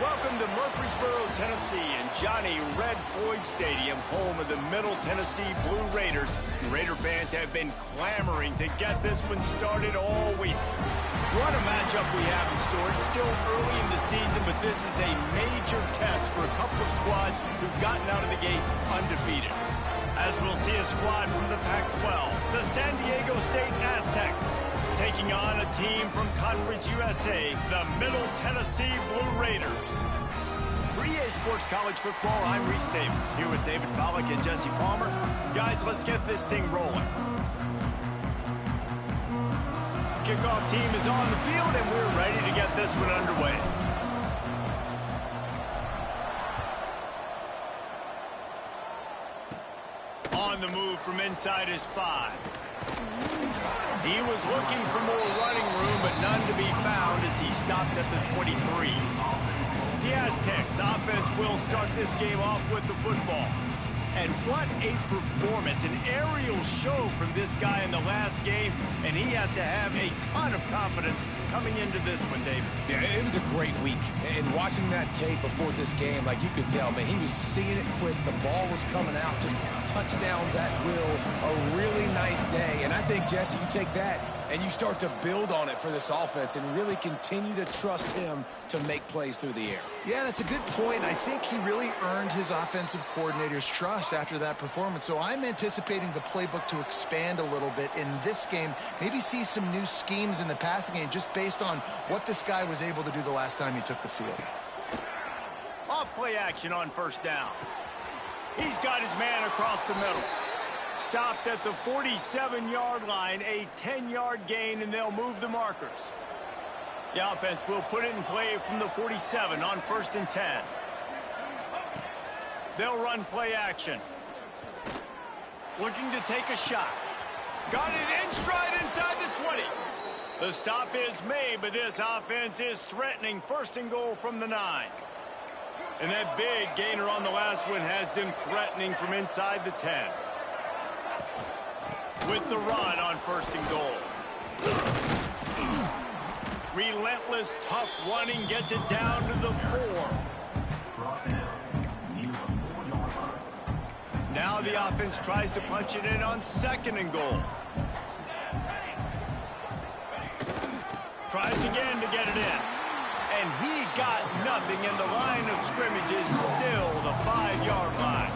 Welcome to Murfreesboro, Tennessee, and Johnny Red Floyd Stadium, home of the Middle Tennessee Blue Raiders. Raider fans have been clamoring to get this one started all week. What a matchup we have in store. It's still early in the season, but this is a major test for a couple of squads who've gotten out of the gate undefeated. As we'll see a squad from the Pac-12, the San Diego State Aztecs, taking on a team from Conference USA, the Middle Tennessee Blue Raiders. For EA Sports College Football, I'm Reese Davis, here with David Pollack and Jesse Palmer. Guys, let's get this thing rolling. Kickoff team is on the field, and we're ready to get this one underway. On the move from inside his 5. He was looking for more running room, but none to be found as he stopped at the 23. The Aztecs offense will start this game off with the football. And what a performance, an aerial show from this guy in the last game, and he has to have a ton of confidence coming into this one, David. Yeah, it was a great week. And watching that tape before this game, like you could tell, man, he was seeing it quick. The ball was coming out, just touchdowns at will. A really nice day. And I think, Jesse, you take that and you start to build on it for this offense and really continue to trust him to make plays through the air. Yeah, that's a good point. I think he really earned his offensive coordinator's trust after that performance. So I'm anticipating the playbook to expand a little bit in this game. Maybe see some new schemes in the passing game just based on what this guy was able to do the last time he took the field. Off play action on first down. He's got his man across the middle. Stopped at the 47-yard line, a 10-yard gain, and they'll move the markers. The offense will put it in play from the 47 on 1st and 10. They'll run play action. Looking to take a shot. Got it in stride inside the 20. The stop is made, but this offense is threatening. 1st and goal from the 9. And that big gainer on the last one has them threatening from inside the 10. With the run on 1st and goal. Relentless, tough running gets it down to the 4. Now the offense tries to punch it in on 2nd and goal. Tries again to get it in. And he got nothing, and the line of scrimmage is still the 5-yard line.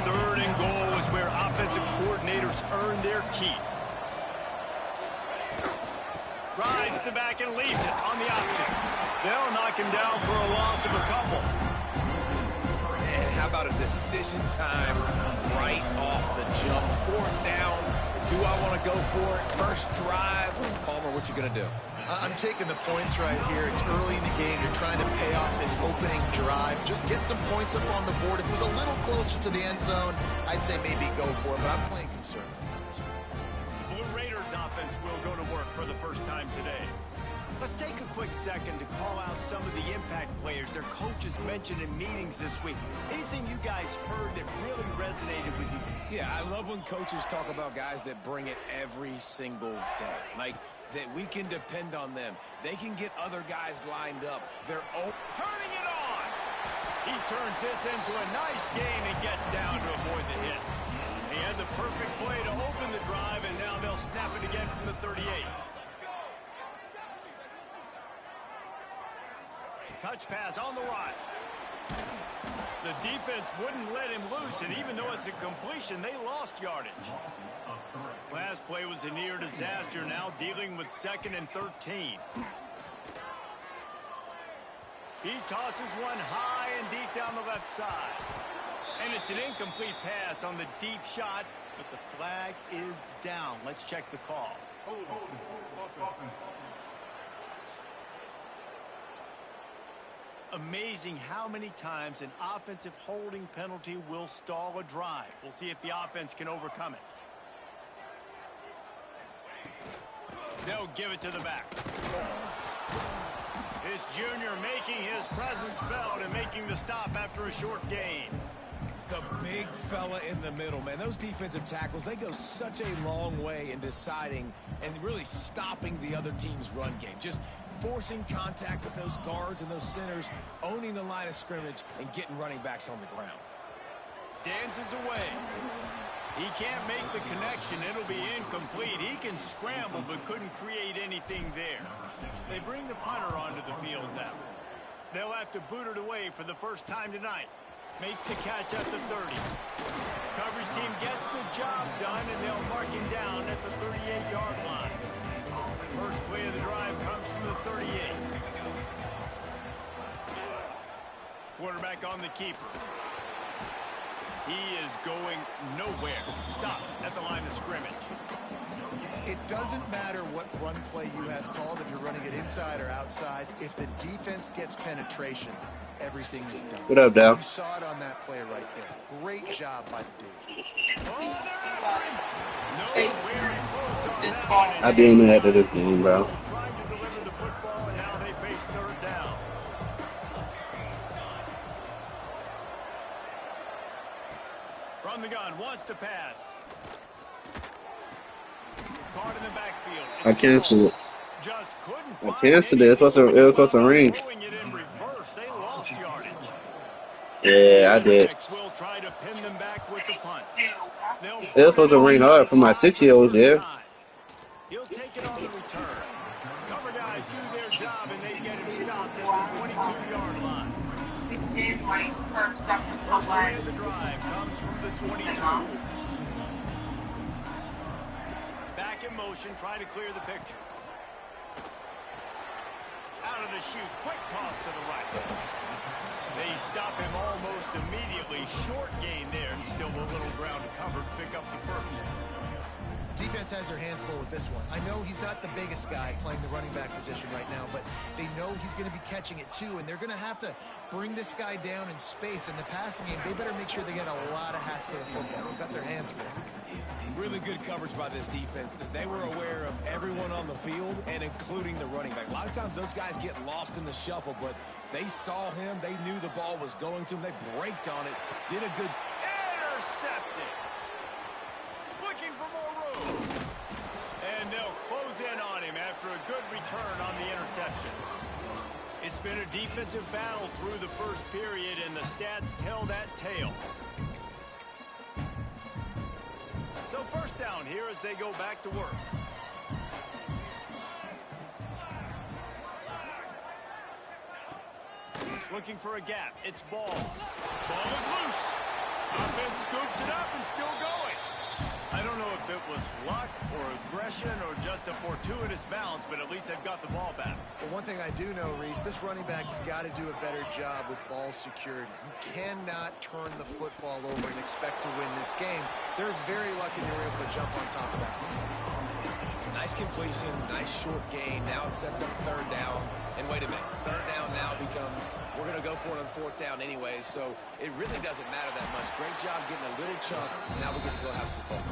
3rd and goal is where offensive coordinators earn their keep. Rides the back and leaves it on the option. They'll knock him down for a loss of a couple. And how about a decision time right off the jump? 4th down. Do I want to go for it? First drive. Palmer, what you going to do? I'm taking the points right here. It's early in the game. You're trying to pay off this opening drive. Just get some points up on the board. If it was a little closer to the end zone, I'd say maybe go for it, but I'm playing conservative. The Blue Raiders offense will go to work for the first time today. Let's take a quick second to call out some of the impact players their coaches mentioned in meetings this week. Anything you guys heard that really resonated with you? Yeah, I love when coaches talk about guys that bring it every single day. Like, that we can depend on them. They can get other guys lined up. They're turning it on. He turns this into a nice gain and gets down to avoid the hit. He had the perfect play to open the drive, and now they'll snap it again from the 38. Touch pass on the right. The defense wouldn't let him loose, and even though it's a completion, they lost yardage. Last play was a near disaster, now dealing with 2nd and 13. He tosses one high and deep down the left side. And it's an incomplete pass on the deep shot, but the flag is down. Let's check the call. Amazing how many times an offensive holding penalty will stall a drive. We'll see if the offense can overcome it. They'll give it to the back. His junior making his presence felt and making the stop after a short gain. The big fella in the middle, man. Those defensive tackles, they go such a long way in deciding and really stopping the other team's run game. Just forcing contact with those guards and those centers, owning the line of scrimmage, and getting running backs on the ground. Dances away. He can't make the connection. It'll be incomplete. He can scramble but couldn't create anything there. They bring the punter onto the field now. They'll have to boot it away for the first time tonight. Makes the catch at the 30. Coverage team gets the job done, and they'll mark him down at the 38-yard line. First play of the drive comes from the 38. Quarterback on the keeper. He is going nowhere. Stop at the line of scrimmage. It doesn't matter what run play you have called, if you're running it inside or outside. If the defense gets penetration, everything is done. What up, Dal? You saw it on that play right there. Great job by the dude. Oh, they're after him. Nowhere close on This that ball. one. I've been mad at this game, bro. Trying to deliver the football, and now they face third down. From the gun, wants to pass. Caught in the backfield. I canceled it. Just couldn't I find canceled it. any It was supposed to ring. throwing it in reverse. They lost yardage. Yeah, I did. Will try to pin them back with the punt. They'll It was supposed to ring hard for my 6-year-olds there. He'll take it on the return. Cover guys do their job, and they get him stopped at the 22-yard line. First play of the drive comes from the 22. Back in motion, trying to clear the picture. Out of the chute, quick toss to the right. They stop him almost immediately. Short gain there, and still a little ground to cover to pick up the first. Defense has their hands full with this one. I know he's not the biggest guy playing the running back position right now, but they know he's going to be catching it too, and they're going to have to bring this guy down in space. In the passing game, they better make sure they get a lot of hats to the football. They've got their hands full. Really good coverage by this defense. That they were aware of everyone on the field, and including the running back. A lot of times those guys get lost in the shuffle, but they saw him. They knew the ball was going to him. They braked on it. Did a good... Intercepted. Looking for more room. And they'll close in on him after a good return on the interception. It's been a defensive battle through the first period, and the stats tell that tale. So first down here as they go back to work. Looking for a gap. It's Ball. Ball is loose. Offense scoops it up and still going. I don't know if it was luck or aggression or just a fortuitous bounce, but at least they've got the ball back. But one thing I do know, Reese, this running back has got to do a better job with ball security. You cannot turn the football over and expect to win this game. They're very lucky they were able to jump on top of that. Nice completion, nice short gain. Now it sets up third down. And wait a minute, third down now becomes, we're going to go for it on fourth down anyway, so it really doesn't matter that much. Great job getting a little chunk. Now we get to go have some fun.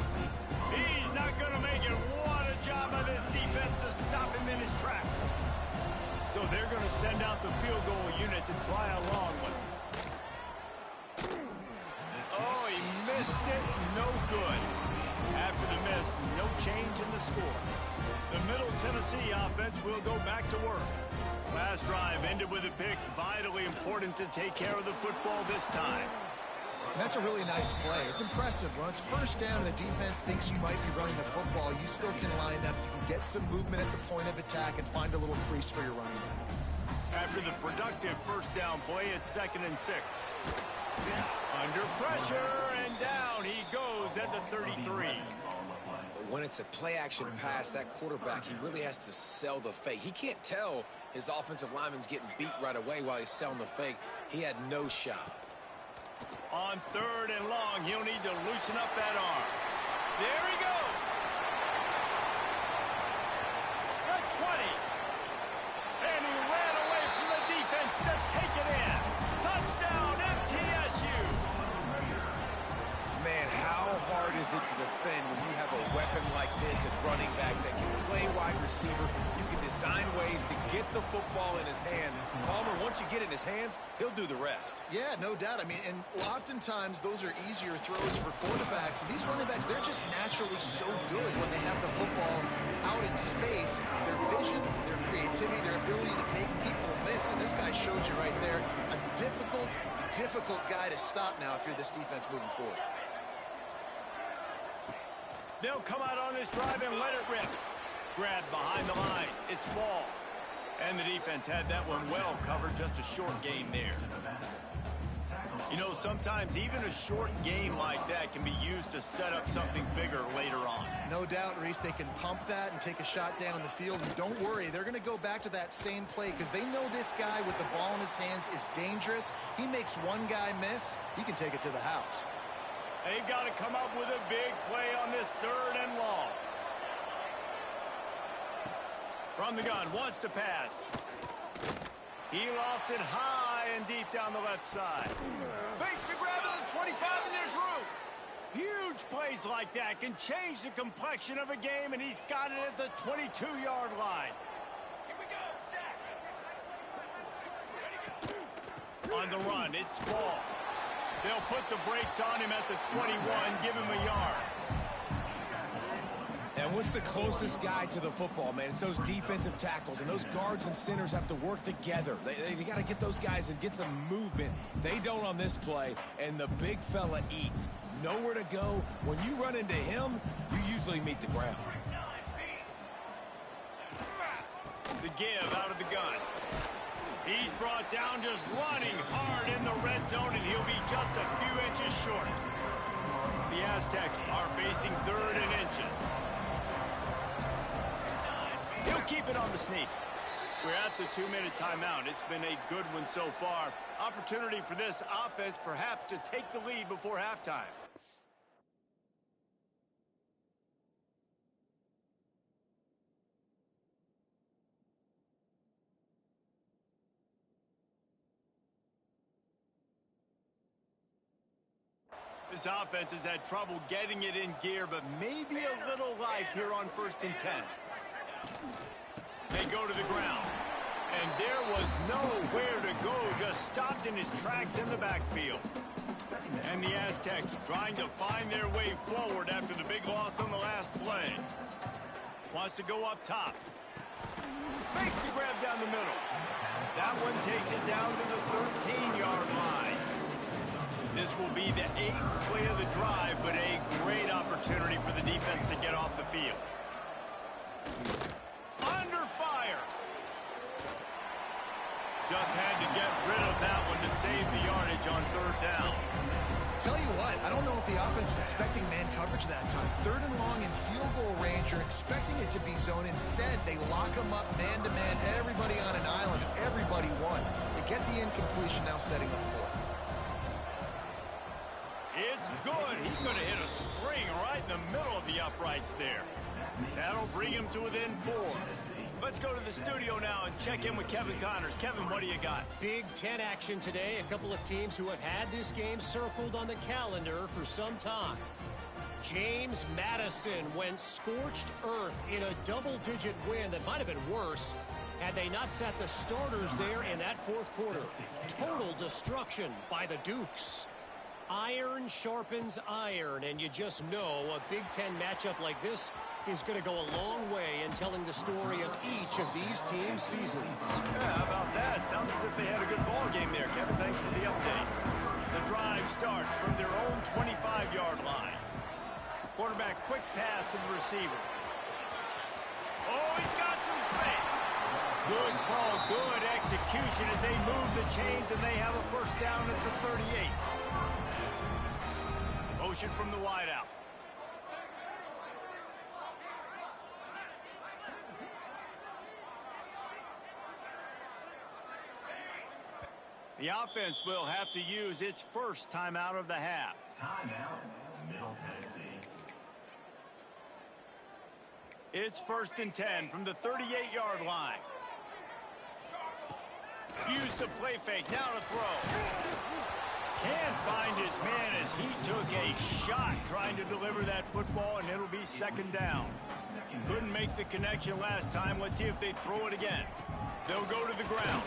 He's not going to make it. What a job by this defense to stop him in his tracks. So they're going to send out the field goal unit to try a long one. Oh, he missed it. No good. After the miss, no change in the score. The Middle Tennessee offense will go back to work. Last drive ended with a pick. Vitally important to take care of the football this time. And that's a really nice play. It's impressive. When it's first down and the defense thinks you might be running the football, you still can line up. You can get some movement at the point of attack and find a little crease for your running back. After the productive first down play, it's 2nd and 6. Under pressure, and down he goes at the 33. When it's a play-action pass, that quarterback, he really has to sell the fake. He can't tell his offensive lineman's getting beat right away while he's selling the fake. He had no shot. On 3rd and long, he'll need to loosen up that arm. There he goes. The 20. And he ran away from the defense to take it in. Touchdown, MTSU. Man, how hard is it to defend when you have a weapon like this at running back that can play wide receiver? You can design ways to get the football in his hand. Palmer, once you get it in his hands, he'll do the rest. Yeah, no doubt. I mean, and oftentimes those are easier throws for quarterbacks. And these running backs, they're just naturally so good when they have the football out in space. Their vision, their creativity, their ability to make people miss. And this guy showed you right there, a difficult guy to stop now if you're this defense moving forward. They'll come out on this drive and let it rip. Grab behind the line. It's ball. And the defense had that one well covered. Just a short gain there. You know, sometimes even a short gain like that can be used to set up something bigger later on. No doubt, Reese, they can pump that and take a shot down the field. And don't worry, they're going to go back to that same play because they know this guy with the ball in his hands is dangerous. He makes one guy miss, he can take it to the house. They've got to come up with a big play on this 3rd and long. From the gun, wants to pass. He lost it high and deep down the left side. Makes the grab at the 25, and there's room. Huge plays like that can change the complexion of a game, and he's got it at the 22-yard line. Here we go, sack. On the run, it's ball. They'll put the brakes on him at the 21, give him a yard. And what's the closest guy to the football, man? It's those defensive tackles, and those guards and centers have to work together. They got to get those guys and get some movement. They don't on this play, and the big fella eats. Nowhere to go. When you run into him, you usually meet the ground. The give out of the gun. He's brought down just running hard in the red zone, and he'll be just a few inches short. The Aztecs are facing 3rd and inches. He'll keep it on the sneak. We're at the 2-minute timeout. It's been a good one so far. Opportunity for this offense perhaps to take the lead before halftime. This offense has had trouble getting it in gear, but maybe a little life here on 1st and 10. They go to the ground, and there was nowhere to go, just stopped in his tracks in the backfield. And the Aztecs trying to find their way forward after the big loss on the last play. Wants to go up top. Makes the grab down the middle. That one takes it down to the 13-yard line. This will be the 8th play of the drive, but a great opportunity for the defense to get off the field. Under fire. Just had to get rid of that one to save the yardage on 3rd down. Tell you what, I don't know if the offense was expecting man coverage that time. 3rd and long in field goal range, you're expecting it to be zone. Instead, they lock them up man-to-man, everybody on an island, and everybody won. They get the incompletion now setting up 4th. It's good. He could have hit a string right in the middle of the uprights there. That'll bring him to within 4. Let's go to the studio now and check in with Kevin Connors. Kevin, what do you got? Big Ten action today. A couple of teams who have had this game circled on the calendar for some time. James Madison went scorched earth in a double-digit win that might have been worse had they not sat the starters there in that 4th quarter. Total destruction by the Dukes. Iron sharpens iron, and you just know a Big Ten matchup like this is going to go a long way in telling the story of each of these teams' seasons. Yeah, how about that? Sounds as if they had a good ball game there, Kevin. Thanks for the update. The drive starts from their own 25-yard line. Quarterback quick pass to the receiver. Oh, he's got some space. Good call, good execution as they move the chains, and they have a 1st down at the 38. Motion from the wideout. The offense will have to use its 1st timeout of the half. Timeout, Middle Tennessee. It's 1st and 10 from the 38-yard line. Used the play fake, now to throw. Can't find his man as he took a shot trying to deliver that football, and it'll be second down. Couldn't make the connection last time. Let's see if they throw it again. They'll go to the ground.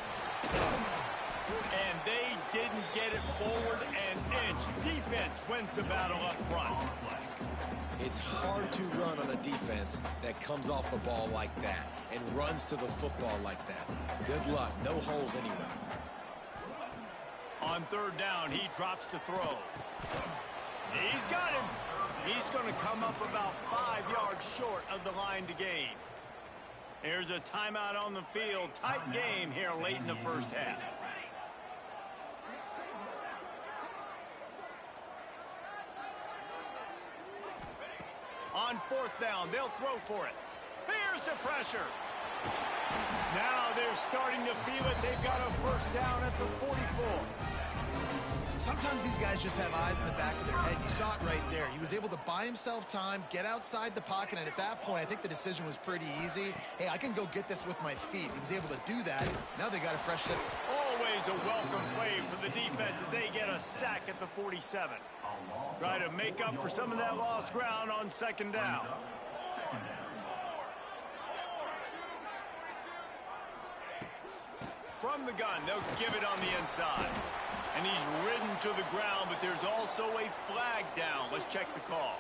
And they didn't get it forward an inch. Defense wins the battle up front. It's hard to run on a defense that comes off the ball like that and runs to the football like that. Good luck. No holes anywhere. On third down, he drops to throw. He's got him. He's going to come up about 5 yards short of the line to gain. Here's a timeout on the field. Tight game here late in the first half. On fourth down, they'll throw for it. Here's the pressure. Now they're starting to feel it. They've got a first down at the 44. Sometimes these guys just have eyes in the back of their head. You saw it right there. He was able to buy himself time, get outside the pocket, and at that point, I think the decision was pretty easy. Hey, I can go get this with my feet. He was able to do that. Now they got a fresh set. Always a welcome play for the defense as they get a sack at the 47. Try to make up for some of that lost ground on second down. From the gun, they'll give it on the inside. And he's ridden to the ground, but there's also a flag down. Let's check the call.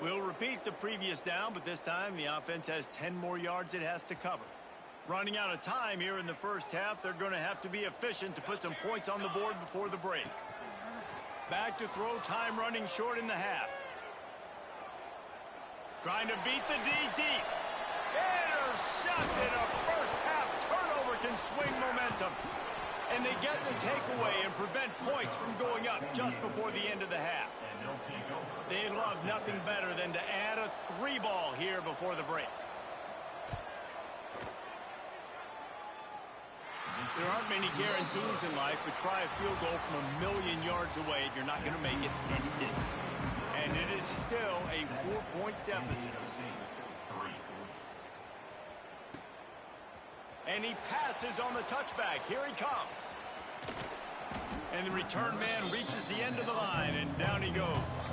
We'll repeat the previous down, but this time the offense has 10 more yards it has to cover. Running out of time here in the first half, they're going to have to be efficient to put some points on the board before the break. Back to throw, time running short in the half. Trying to beat the D deep. Intercepted. A first half turnover can swing momentum. And they get the takeaway and prevent points from going up just before the end of the half. They'd love nothing better than to add a 3-ball here before the break. There aren't many guarantees in life, but try a field goal from a million yards away. You're not going to make it, and he didn't. And it is still a 4-point deficit. And he passes on the touchback. Here he comes. And the return man reaches the end of the line, and down he goes.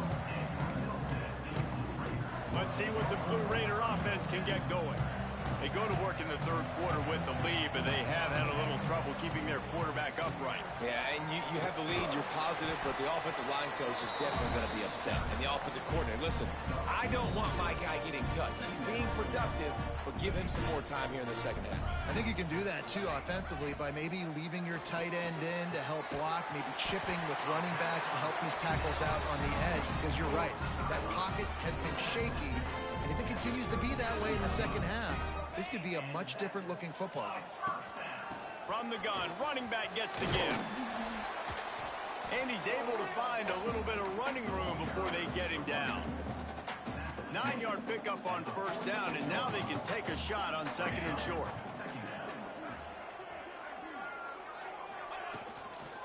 Let's see what the Blue Raider offense can get going. They go to work in the third quarter with the lead, but they have had a little trouble keeping their quarterback upright. Yeah, and you have the lead, you're positive, but the offensive line coach is definitely going to be upset. And the offensive coordinator, listen, I don't want my guy getting touched. He's being productive, but give him some more time here in the second half. I think you can do that, too, offensively, by maybe leaving your tight end in to help block, maybe chipping with running backs to help these tackles out on the edge, because you're right. That pocket has been shaky, and if it continues to be that way in the second half, this could be a much different looking football game. From the gun, running back gets the give. And he's able to find a little bit of running room before they get him down. 9-yard pickup on first down, and now they can take a shot on second and short.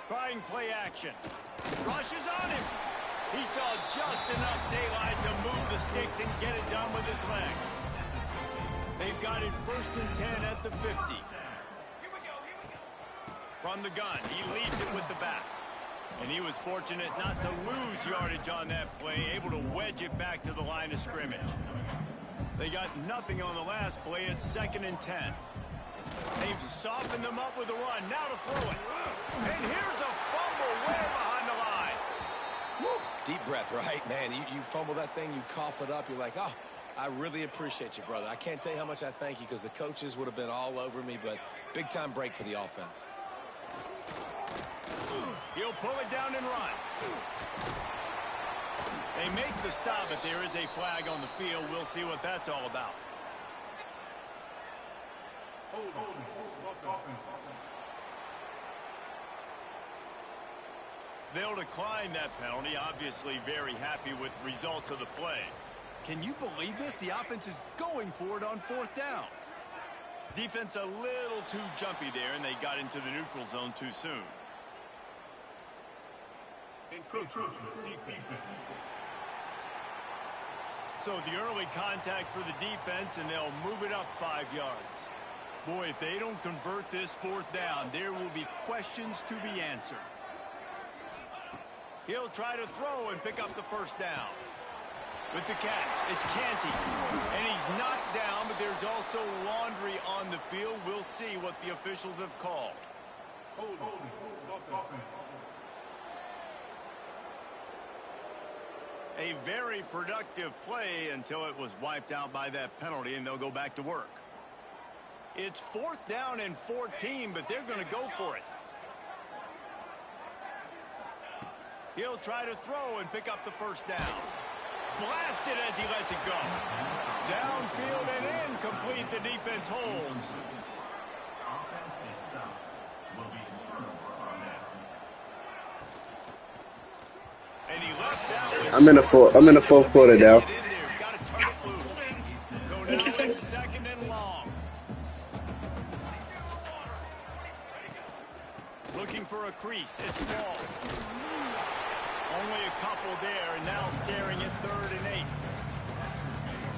Trying play action. Rushes on him. He saw just enough daylight to move the sticks and get it done with his legs. They've got it first and 10 at the 50. From the gun, he leads it with the back. And he was fortunate not to lose yardage on that play, able to wedge it back to the line of scrimmage. They got nothing on the last play. It's second and 10. They've softened them up with a run. Now to throw it. And here's a fumble way behind the line. Woo. Deep breath, right? Man, you fumble that thing, you cough it up, you're like, oh, I really appreciate you, brother. I can't tell you how much I thank you because the coaches would have been all over me, but big-time break for the offense. He'll pull it down and run. They make the stop, but there is a flag on the field. We'll see what that's all about. They'll decline that penalty. Obviously very happy with results of the play. Can you believe this? The offense is going for it on fourth down. Defense a little too jumpy there, and they got into the neutral zone too soon. So the early contact for the defense, and they'll move it up 5 yards. Boy, if they don't convert this 4th down, there will be questions to be answered. He'll try to throw and pick up the 1st down. With the catch, it's Canty. And he's knocked down, but there's also Laundry on the field. We'll see what the officials have called. A very productive play until it was wiped out by that penalty, and they'll go back to work. It's 4th down and 14, but they're going to go for it. He'll try to throw and pick up the 1st down. Blasted as he lets it go. Downfield and incomplete. The defense holds. Offense is stopped. Will be a turnover on that. And he left that. I'm in the fourth quarter now. Get in there. Got to turn it loose. Go down to 2nd and long. Looking for a crease. It's Ball. Only a couple there, and now staring at 3rd and 8.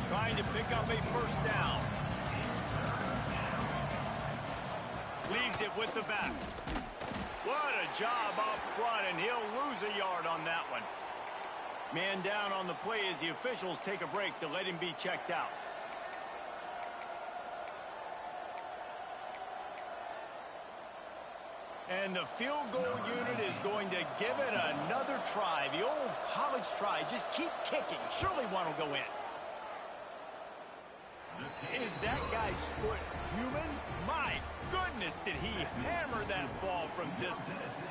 Trying to pick up a 1st down. Leaves it with the back. What a job up front, and he'll lose a yard on that one. Man down on the play as the officials take a break to let him be checked out. And the field goal unit is going to give it another try. The old college try. Just keep kicking. Surely one will go in. Is that guy's foot human? My goodness, did he hammer that ball from distance.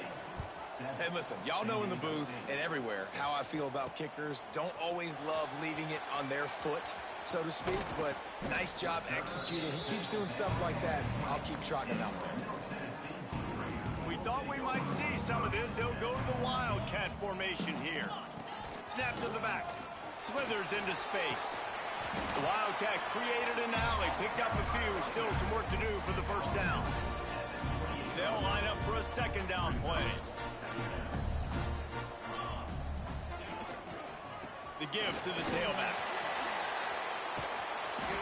And listen, y'all know in the booth and everywhere how I feel about kickers. Don't always love leaving it on their foot, so to speak, but nice job executing. He keeps doing stuff like that. I'll keep trotting him out there. We thought we might see some of this. They'll go to the Wildcat formation here. Snap to the back. Slithers into space. The Wildcat created an alley. Picked up a few. Still some work to do for the 1st down. They'll line up for a 2nd down play. The give to the tailback.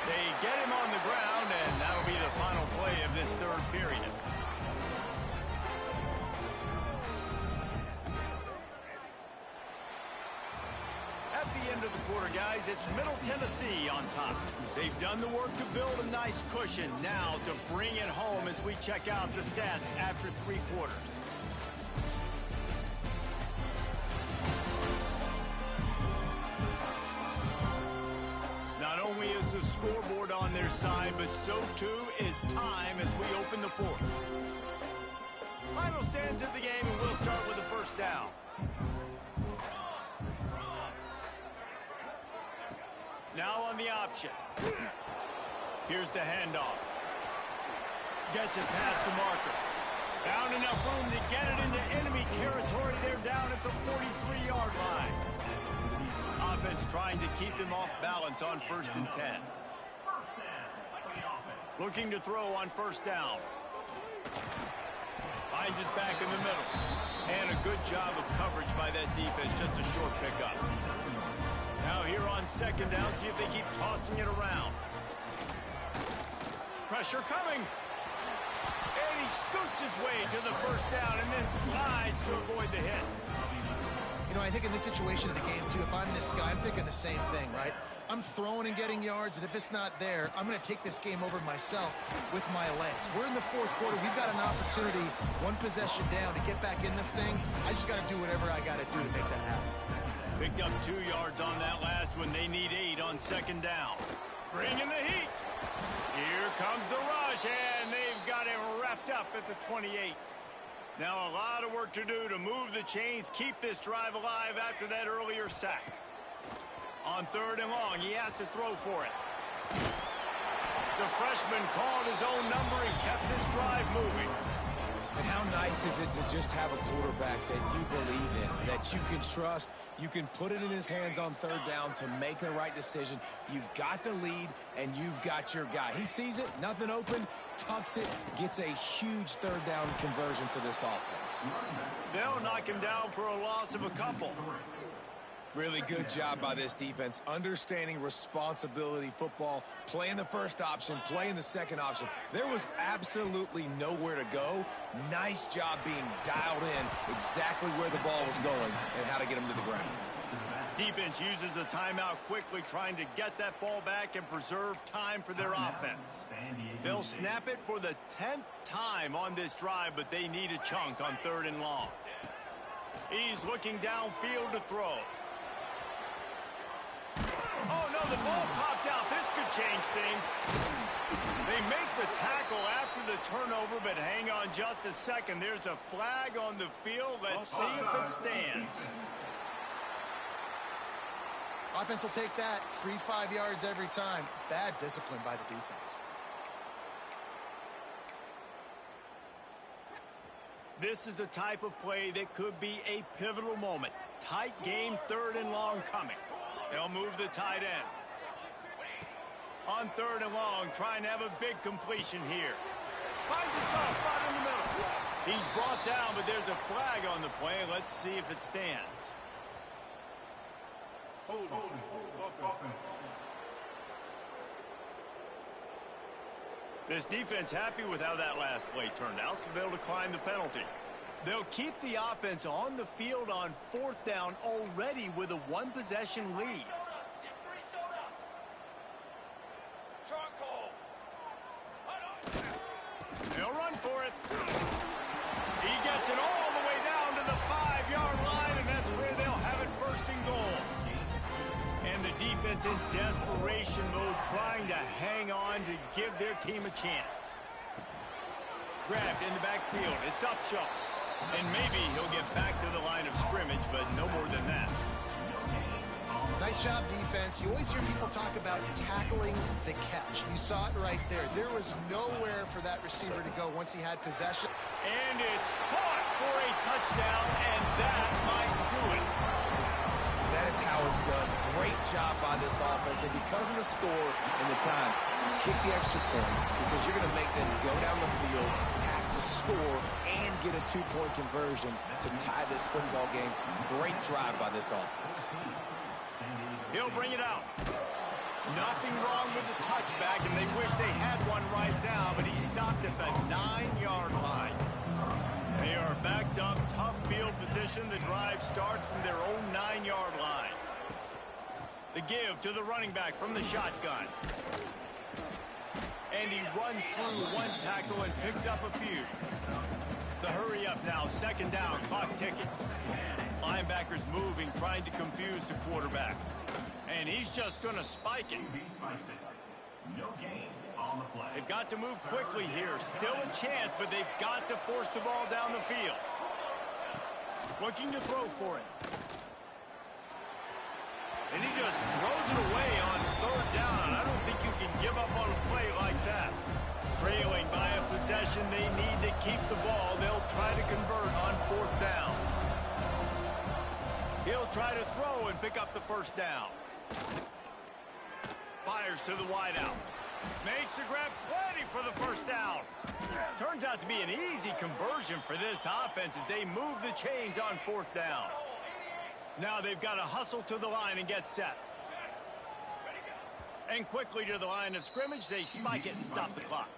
They get him on the ground, and that'll be the final play of this 3rd period. At the end of the quarter, guys, it's Middle Tennessee on top. They've done the work to build a nice cushion. Now to bring it home as we check out the stats after 3 quarters. Not only is the scoreboard on their side, but so too is time as we open the 4th. Final stands of the game, and we'll start with the 1st down. Now on the option. Here's the handoff. Gets it past the marker. Found enough room to get it into enemy territory. They're down at the 43-yard line. Offense trying to keep them off balance on 1st and 10. Looking to throw on 1st down. Finds his back in the middle. And a good job of coverage by that defense. Just a short pickup. Now here on 2nd down, see if they keep tossing it around. Pressure coming. And he scoots his way to the 1st down and then slides to avoid the hit. You know, I think in this situation of the game, too, if I'm this guy, I'm thinking the same thing, right? I'm throwing and getting yards, and if it's not there, I'm going to take this game over myself with my legs. We're in the 4th quarter. We've got an opportunity, 1 possession down, to get back in this thing. I just got to do whatever I got to do to make that happen. Picked up 2 yards on that last one. They need 8 on 2nd down. Bringing the heat. Here comes the rush, and they've got him wrapped up at the 28. Now a lot of work to do to move the chains, keep this drive alive after that earlier sack. On 3rd and long, he has to throw for it. The freshman called his own number and kept this drive moving. And how nice is it to just have a quarterback that you believe in, that you can trust, you can put it in his hands on 3rd down to make the right decision. You've got the lead, and you've got your guy. He sees it, nothing open, tucks it, gets a huge 3rd down conversion for this offense. They'll knock him down for a loss of a couple. Really good job by this defense, understanding responsibility football, playing the first option, playing the second option. There was absolutely nowhere to go. Nice job being dialed in exactly where the ball was going and how to get him to the ground. Defense uses a timeout quickly, trying to get that ball back and preserve time for their offense. They'll snap it for the 10th time on this drive, but they need a chunk on 3rd and long. He's looking downfield to throw. Oh, no, the ball popped out. This could change things. They make the tackle after the turnover, but hang on just a second. There's a flag on the field. Let's see if it stands. Offense will take that. Free 5 yards every time. Bad discipline by the defense. This is the type of play that could be a pivotal moment. Tight game, 3rd and long coming. They'll move the tight end. On 3rd and long, trying to have a big completion here. Finds a soft spot in the middle. He's brought down, but there's a flag on the play. Let's see if it stands. This defense happy with how that last play turned out, so they'll decline the penalty. They'll keep the offense on the field on 4th down already with a 1-possession lead. They'll run for it. He gets it all the way down to the 5-yard line, and that's where they'll have it 1st and goal. And the defense in desperation mode, trying to hang on to give their team a chance. Grabbed in the backfield. It's Upshaw. And maybe he'll get back to the line of scrimmage, but no more than that. Nice job, defense. You always hear people talk about tackling the catch. You saw it right there. There was nowhere for that receiver to go once he had possession. And it's caught for a touchdown, and that might do it. That is how it's done. Great job by this offense. And because of the score and the time, kick the extra point because you're going to make them go down the field, have to score, and get a 2-point conversion to tie this football game. Great drive by this offense. He'll bring it out. Nothing wrong with the touchback, and they wish they had one right now, but he stopped at the 9-yard line. They are backed up, tough field position. The drive starts from their own 9-yard line. The give to the running back from the shotgun. And he runs through one tackle and picks up a few. The hurry up now, 2nd down, clock ticking. Linebackers moving, trying to confuse the quarterback. And he's just going to spike it. No gain on the play. They've got to move quickly here. Still a chance, but they've got to force the ball down the field. Looking to throw for it. And he just throws it away on 3rd down. I don't think you can give up on a play like that. Trailing by a possession, they need to keep the ball. They'll try to convert on 4th down. He'll try to throw and pick up the 1st down. Fires to the wideout. Makes the grab, plenty for the 1st down. Turns out to be an easy conversion for this offense as they move the chains on 4th down. Now they've got to hustle to the line and get set. And quickly to the line of scrimmage, they spike it and stop the clock.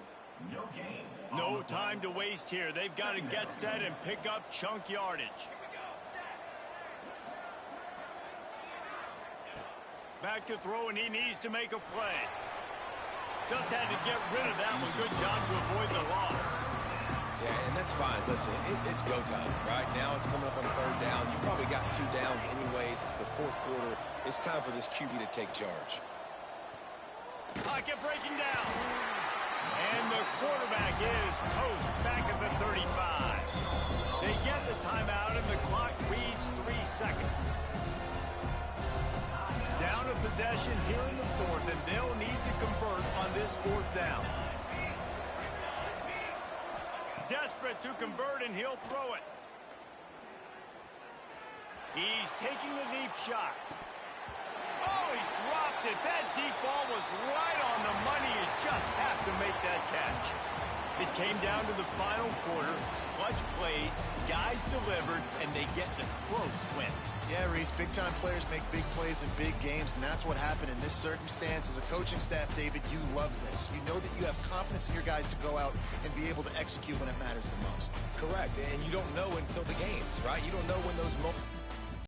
No time to waste here. They've got to get set and pick up chunk yardage. Back to throw, and he needs to make a play. Just had to get rid of that one. Good job to avoid the loss. Yeah, and that's fine. Listen, it's go time. Right now it's coming up on 3rd down. You probably got 2 downs anyways. It's the 4th quarter. It's time for this QB to take charge. Pocket breaking down. And the quarterback is toast back at the 35. They get the timeout, and the clock reads 3 seconds. Down a possession here in the 4th, and they'll need to convert on this 4th down. Desperate to convert, and he'll throw it. He's taking the deep shot. Oh, he dropped it. That deep ball was right on the money. You just have to make that catch. It came down to the final quarter, clutch plays, guys delivered, and they get the close win. Yeah, Reese, big-time players make big plays in big games, and that's what happened in this circumstance. As a coaching staff, David, you love this. You know that you have confidence in your guys to go out and be able to execute when it matters the most. Correct, and you don't know until the games, right? You don't know when those moments...